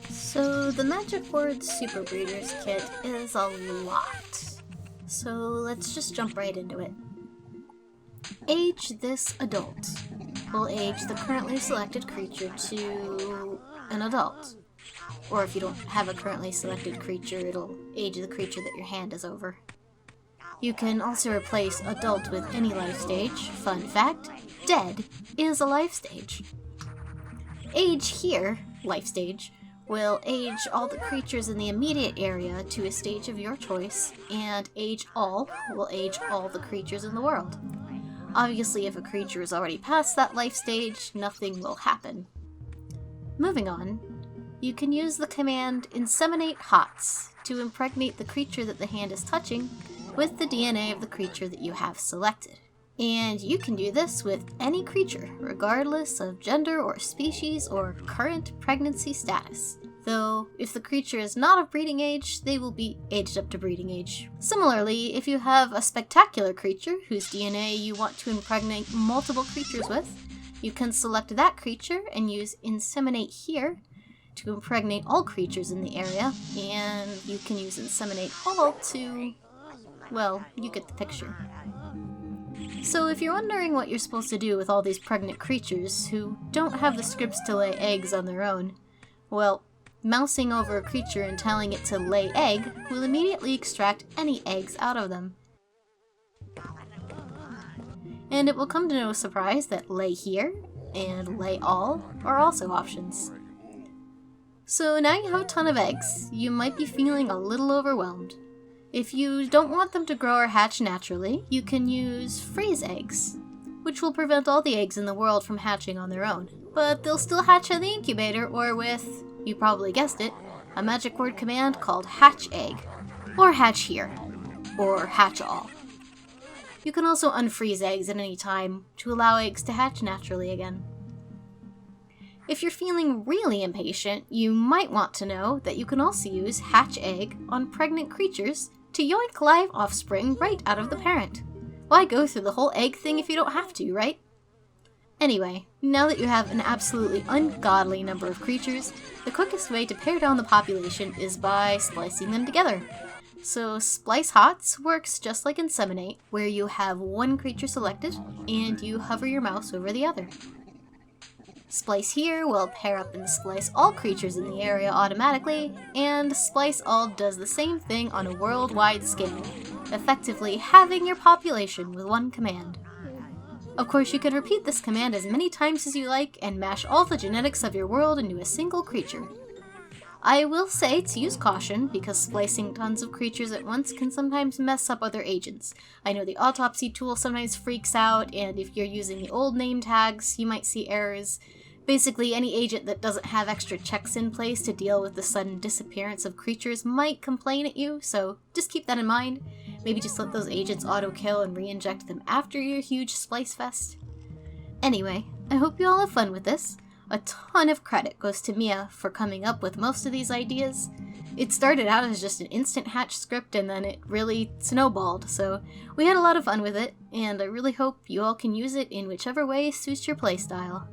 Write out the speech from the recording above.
So the Magic Word Superbreeders kit is a lot. So let's just jump right into it. Age this adult will age the currently selected creature to an adult. Or if you don't have a currently selected creature, it'll age the creature that your hand is over. You can also replace adult with any life stage. Fun fact, dead is a life stage. Age here, life stage, will age all the creatures in the immediate area to a stage of your choice, and age all will age all the creatures in the world. Obviously, if a creature is already past that life stage, nothing will happen. Moving on, you can use the command Inseminate Hots to impregnate the creature that the hand is touching with the DNA of the creature that you have selected. And you can do this with any creature, regardless of gender or species or current pregnancy status. Though, if the creature is not of breeding age, they will be aged up to breeding age. Similarly, if you have a spectacular creature whose DNA you want to impregnate multiple creatures with, you can select that creature and use Inseminate Here to impregnate all creatures in the area, and you can use Inseminate All to, well, you get the picture. So if you're wondering what you're supposed to do with all these pregnant creatures who don't have the scripts to lay eggs on their own, well, mousing over a creature and telling it to lay egg will immediately extract any eggs out of them. And it will come to no surprise that lay here and lay all are also options. So now you have a ton of eggs, you might be feeling a little overwhelmed. If you don't want them to grow or hatch naturally, you can use freeze eggs, which will prevent all the eggs in the world from hatching on their own. But they'll still hatch in the incubator or with, you probably guessed it, a magic word command called Hatch Egg, or Hatch Here, or Hatch All. You can also unfreeze eggs at any time to allow eggs to hatch naturally again. If you're feeling really impatient, you might want to know that you can also use Hatch Egg on pregnant creatures to yoink live offspring right out of the parent. Why go through the whole egg thing if you don't have to, right? Anyway, now that you have an absolutely ungodly number of creatures, the quickest way to pare down the population is by splicing them together. So Splice Hots works just like Inseminate, where you have one creature selected, and you hover your mouse over the other. Splice Here will pair up and splice all creatures in the area automatically, and Splice All does the same thing on a worldwide scale, effectively halving your population with one command. Of course, you can repeat this command as many times as you like and mash all the genetics of your world into a single creature. I will say to use caution, because splicing tons of creatures at once can sometimes mess up other agents. I know the autopsy tool sometimes freaks out, and if you're using the old name tags, you might see errors. Basically, any agent that doesn't have extra checks in place to deal with the sudden disappearance of creatures might complain at you, so just keep that in mind. Maybe just let those agents auto-kill and re-inject them after your huge splice fest. Anyway, I hope you all have fun with this. A ton of credit goes to Mia for coming up with most of these ideas. It started out as just an instant hatch script and then it really snowballed, so we had a lot of fun with it, and I really hope you all can use it in whichever way suits your playstyle.